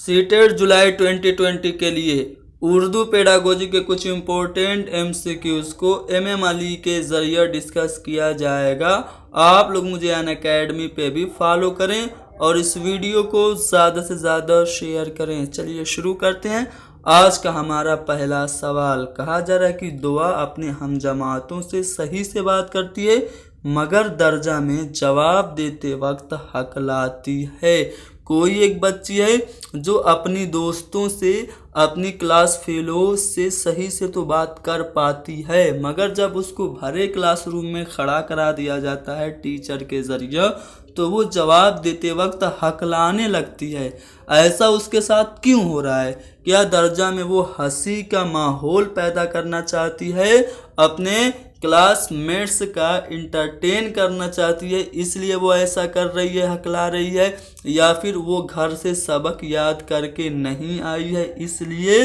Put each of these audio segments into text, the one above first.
CTET जुलाई 2020 के लिए Urdu pedagogy के कुछ इम्पोर्टेंट MCQs को MM अली के ज़रिए डिस्कस किया जाएगा। आप लोग मुझे अनअकैडमी पे भी फॉलो करें और इस वीडियो को ज़्यादा से ज़्यादा शेयर करें। चलिए शुरू करते हैं। आज का हमारा पहला सवाल, कहा जा रहा है कि दुआ अपने हम जमातों से सही से बात करती है मगर दर्जा में जवाब देते वक्त हकलाती है। कोई एक बच्ची है जो अपनी दोस्तों से, अपनी क्लास फेलो से सही से तो बात कर पाती है, मगर जब उसको भरे क्लासरूम में खड़ा करा दिया जाता है टीचर के ज़रिए तो वो जवाब देते वक्त हकलाने लगती है। ऐसा उसके साथ क्यों हो रहा है? क्या दर्जा में वो हंसी का माहौल पैदा करना चाहती है, अपने क्लासमेट्स का इंटरटेन करना चाहती है इसलिए वो ऐसा कर रही है, हकला रही है, या फिर वो घर से सबक याद करके नहीं आई है इसलिए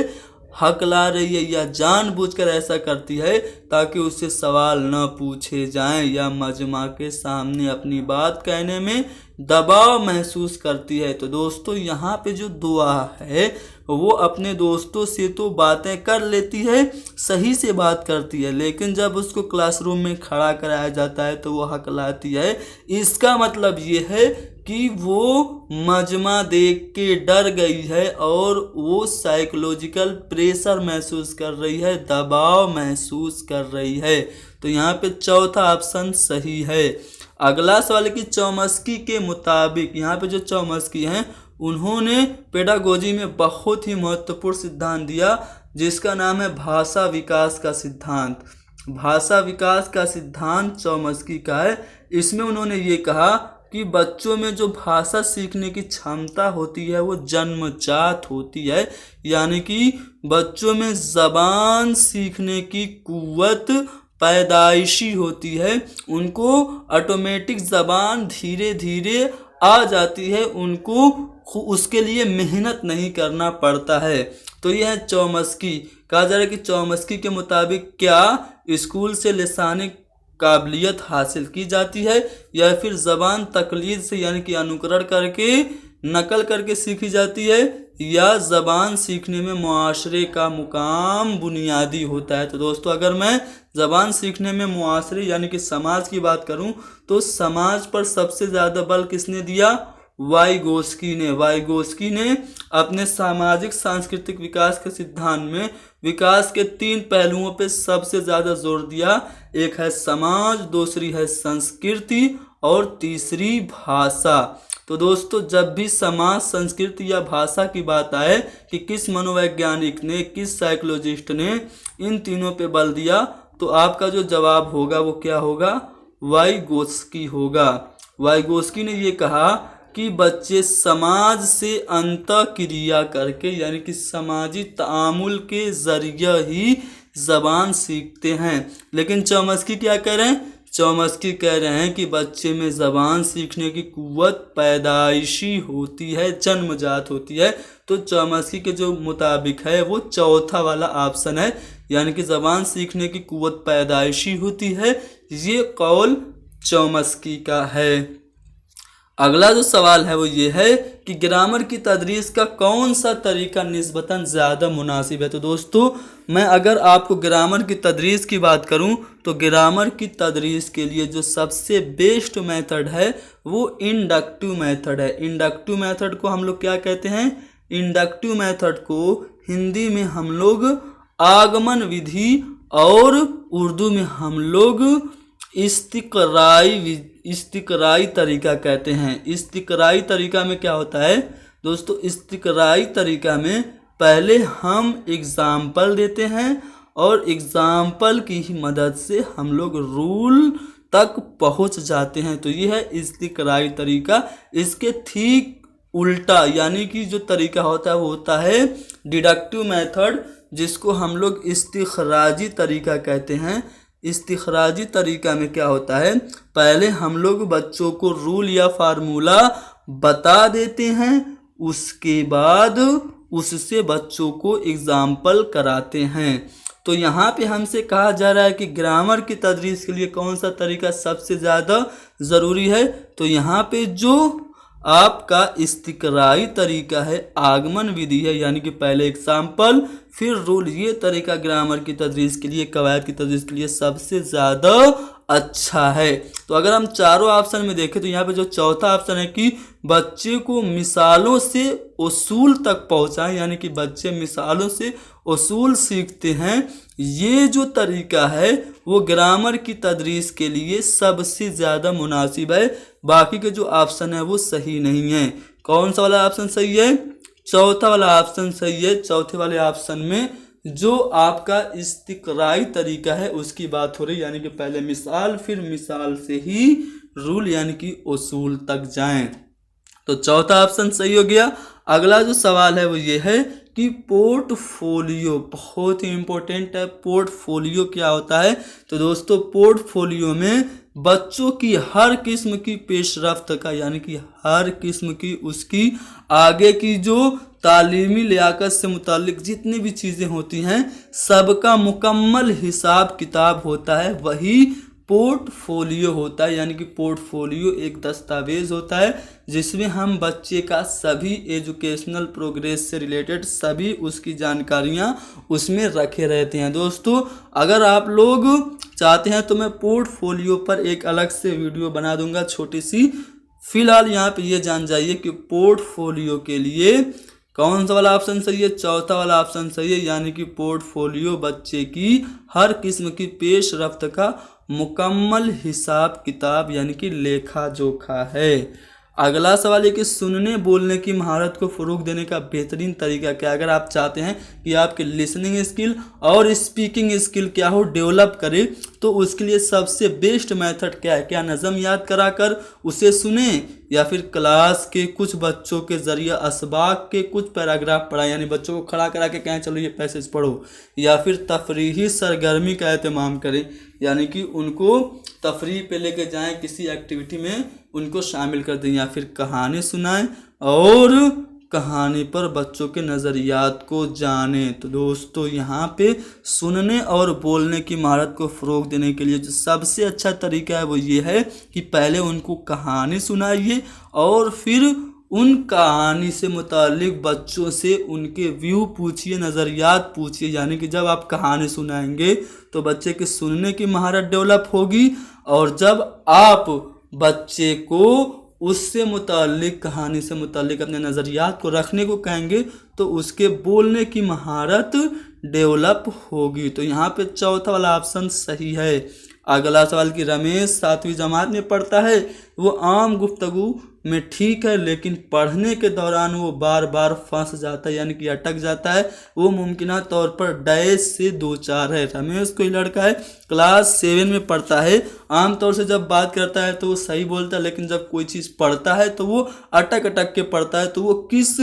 हकला रही है, या जानबूझकर ऐसा करती है ताकि उससे सवाल न पूछे जाएं, या मजमा के सामने अपनी बात कहने में दबाव महसूस करती है। तो दोस्तों यहाँ पे जो दुआ है वो अपने दोस्तों से तो बातें कर लेती है, सही से बात करती है, लेकिन जब उसको क्लासरूम में खड़ा कराया जाता है तो वो हकलाती है। इसका मतलब ये है कि वो मजमा देख के डर गई है और वो साइकोलॉजिकल प्रेशर महसूस कर रही है, दबाव महसूस कर रही है। तो यहाँ पे चौथा ऑप्शन सही है। अगला सवाल कि चौमस्की के मुताबिक, यहाँ पे जो चौमस्की हैं उन्होंने पेडागोजी में बहुत ही महत्वपूर्ण सिद्धांत दिया जिसका नाम है भाषा विकास का सिद्धांत। भाषा विकास का सिद्धांत चौमस्की का है। इसमें उन्होंने ये कहा कि बच्चों में जो भाषा सीखने की क्षमता होती है वो जन्मजात होती है, यानी कि बच्चों में ज़बान सीखने की कुव्वत पैदाइशी होती है, उनको ऑटोमेटिक ज़बान धीरे धीरे आ जाती है, उनको उसके लिए मेहनत नहीं करना पड़ता है। तो यह है चौमस्की। कहा जा रहा है कि चौमस्की के मुताबिक क्या स्कूल से लिसानिक काबिलियत हासिल की जाती है या फिर ज़बान तकलीद से यानी कि अनुकरण करके, नकल करके सीखी जाती है, या ज़बान सीखने में मुआशरे का मुकाम बुनियादी होता है। तो दोस्तों अगर मैं ज़बान सीखने में मुआशरे यानी कि समाज की बात करूं तो समाज पर सबसे ज़्यादा बल किसने दिया? वाइगोस्की ने। वाइगोस्की ने अपने सामाजिक सांस्कृतिक विकास के सिद्धांत में विकास के 3 पहलुओं पे सबसे ज़्यादा जोर दिया। एक है समाज, दूसरी है संस्कृति और तीसरी भाषा। तो दोस्तों जब भी समाज, संस्कृति या भाषा की बात आए कि किस मनोवैज्ञानिक ने, किस साइकोलॉजिस्ट ने इन तीनों पे बल दिया, तो आपका जो जवाब होगा वो क्या होगा? वाइगोस्की होगा। वाइगोस्की ने ये कहा कि बच्चे समाज से अंतःक्रिया करके यानी कि समाजी तामुल के ज़रिए ही ज़बान सीखते हैं। लेकिन चौमस्की क्या कह रहे हैं? चौमस्की कह रहे हैं कि बच्चे में ज़बान सीखने की कुव्वत पैदाइशी होती है, जन्मजात होती है। तो चौमस्की के जो मुताबिक है वो चौथा वाला ऑप्शन है, यानी कि ज़बान सीखने की कुव्वत पैदाइशी होती है। ये कौल चौमस्की का है। अगला जो सवाल है वो ये है कि ग्रामर की तदरीस का कौन सा तरीका निस्बतन ज़्यादा मुनासिब है। तो दोस्तों मैं अगर आपको ग्रामर की तदरीस की बात करूं तो ग्रामर की तदरीस के लिए जो सबसे बेस्ट मेथड है वो इंडक्टिव मेथड है। इंडक्टिव मेथड को हम लोग क्या कहते हैं? इंडक्टिव मेथड को हिंदी में हम लोग आगमन विधि और उर्दू में हम लोग इस्तिकराई तरीका कहते हैं। इस्तिकराई तरीका में क्या होता है दोस्तों? इस्तिकराई तरीका में पहले हम एग्जाम्पल देते हैं और एग्जाम्पल की ही मदद से हम लोग रूल तक पहुंच जाते हैं। तो ये है इस्तिकराई तरीका। इसके ठीक उल्टा यानी कि जो तरीका होता है वो होता है डिडक्टिव मेथड, जिसको हम लोग इस्तिखराजी तरीका कहते हैं। इस्तिखराजी तरीका में क्या होता है? पहले हम लोग बच्चों को रूल या फार्मूला बता देते हैं, उसके बाद उससे बच्चों को एग्जाम्पल कराते हैं। तो यहाँ पे हमसे कहा जा रहा है कि ग्रामर की तदरीस के लिए कौन सा तरीका सबसे ज़्यादा ज़रूरी है। तो यहाँ पे जो आपका इस्तिकराई तरीका है, आगमन विधि है, यानी कि पहले एग्जाम्पल फिर रूल। ये तरीका ग्रामर की तदरीस के लिए, कवायद की तदरीस के लिए सबसे ज़्यादा अच्छा है। तो अगर हम चारों ऑप्शन में देखें तो यहाँ पे जो चौथा ऑप्शन है कि बच्चे को मिसालों से उसूल तक पहुँचाएं, यानी कि बच्चे मिसालों से उसूल सीखते हैं, ये जो तरीका है वो ग्रामर की तदरीस के लिए सबसे ज़्यादा मुनासिब है। बाकी के जो ऑप्शन है वो सही नहीं है। कौन सा वाला ऑप्शन सही है? चौथा वाला ऑप्शन सही है। चौथे वाले ऑप्शन में जो आपका इस्तिकराई तरीका है उसकी बात हो रही, यानी कि पहले मिसाल फिर मिसाल से ही रूल यानी कि उसूल तक जाएं। तो चौथा ऑप्शन सही हो गया। अगला जो सवाल है वो ये है कि पोर्टफोलियो बहुत ही इंपॉर्टेंट है। पोर्टफोलियो क्या होता है? तो दोस्तों पोर्टफोलियो में बच्चों की हर किस्म की पेशरफ्त का, यानी कि हर किस्म की उसकी आगे की जो तालीमी लियाकत से मुतालिक जितनी भी चीज़ें होती हैं सबका मुकम्मल हिसाब किताब होता है, वही पोर्टफोलियो होता है। यानी कि पोर्टफोलियो एक दस्तावेज होता है जिसमें हम बच्चे का सभी एजुकेशनल प्रोग्रेस से रिलेटेड सभी उसकी जानकारियां उसमें रखे रहते हैं। दोस्तों अगर आप लोग चाहते हैं तो मैं पोर्टफोलियो पर एक अलग से वीडियो बना दूंगा छोटी सी। फिलहाल यहाँ पे ये जान जाइए कि पोर्टफोलियो के लिए कौन सा वाला ऑप्शन सही है? चौथा वाला ऑप्शन सही है, यानी कि पोर्टफोलियो बच्चे की हर किस्म की पेशरफ्त का मुकम्मल हिसाब किताब यानी कि लेखा जोखा है। अगला सवाल है कि सुनने बोलने की महारत को फ़रोग देने का बेहतरीन तरीका क्या? अगर आप चाहते हैं कि आपकी लिसनिंग स्किल और स्पीकिंग स्किल क्या हो, डेवलप करे, तो उसके लिए सबसे बेस्ट मेथड क्या है? क्या नज़म याद कराकर उसे सुने, या फिर क्लास के कुछ बच्चों के ज़रिए असबाक के कुछ पैराग्राफ पढ़ाएं, यानी बच्चों को खड़ा करा के कहें चलो ये पैसेज पढ़ो, या फिर तफरीही सरगर्मी का एहतमाम करें, यानी कि उनको तफरीह पे लेके जाएं, किसी एक्टिविटी में उनको शामिल कर दें, या फिर कहानी सुनाएं और कहानी पर बच्चों के नज़रियात को जानें। तो दोस्तों यहाँ पे सुनने और बोलने की महारत को फ़रोग देने के लिए जो सबसे अच्छा तरीका है वो ये है कि पहले उनको कहानी सुनाइए और फिर उन कहानी से मुतालिक बच्चों से उनके व्यू पूछिए, नज़रियात पूछिए। यानी कि जब आप कहानी सुनाएंगे तो बच्चे की सुनने की महारत डेवलप होगी, और जब आप बच्चे को उससे मुतालिक कहानी से मुतालिक अपने नज़रियात को रखने को कहेंगे तो उसके बोलने की महारत डेवलप होगी। तो यहाँ पे चौथा वाला ऑप्शन सही है। अगला सवाल कि रमेश 7वीं जमात में पढ़ता है, वो आम गुफ्तगू में ठीक है लेकिन पढ़ने के दौरान वो बार बार फंस जाता है, यानी कि अटक जाता है, वो मुमकिना तौर पर डैश से 2-4 है। रमेश कोई लड़का है, क्लास 7 में पढ़ता है, आमतौर से जब बात करता है तो वो सही बोलता है, लेकिन जब कोई चीज़ पढ़ता है तो वो अटक अटक के पढ़ता है। तो वो किस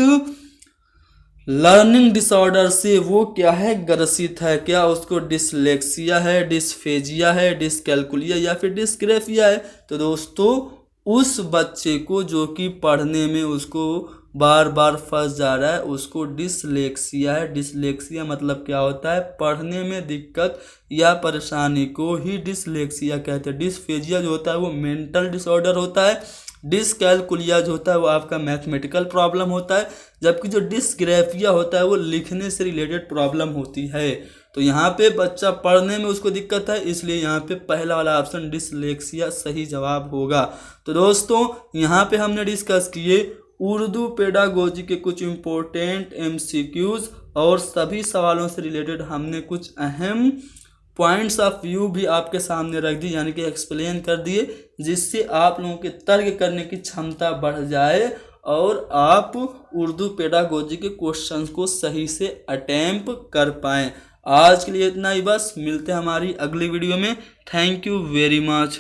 लर्निंग डिसऑर्डर से वो क्या है, ग्रसित है? क्या उसको डिसलेक्सिया है, डिस्फेजिया है, डिसकैलकुलिया या फिर डिस्ग्राफिया है? तो दोस्तों उस बच्चे को जो कि पढ़ने में उसको बार बार फंस जा रहा है उसको डिसलेक्सिया है। डिसलेक्सिया मतलब क्या होता है? पढ़ने में दिक्कत या परेशानी को ही डिसलेक्सिया कहते हैं। डिस्फेजिया जो होता है वो मेंटल डिसऑर्डर होता है, डिसकैलकुलिया जो होता है वो आपका मैथमेटिकल प्रॉब्लम होता है, जबकि जो डिस्ग्राफिया होता है वो लिखने से रिलेटेड प्रॉब्लम होती है। तो यहाँ पे बच्चा पढ़ने में उसको दिक्कत है, इसलिए यहाँ पे पहला वाला ऑप्शन डिसलेक्सिया सही जवाब होगा। तो दोस्तों यहाँ पे हमने डिस्कस किए उर्दू पेडागोजी के कुछ इम्पोर्टेंट MCQs और सभी सवालों से रिलेटेड हमने कुछ अहम पॉइंट्स ऑफ व्यू भी आपके सामने रख दी, यानी कि एक्सप्लेन कर दिए, जिससे आप लोगों के तर्क करने की क्षमता बढ़ जाए और आप उर्दू पेडागोजी के क्वेश्चंस को सही से अटेम्प्ट कर पाएँ। आज के लिए इतना ही बस, मिलते हैं हमारी अगली वीडियो में। Thank you very much.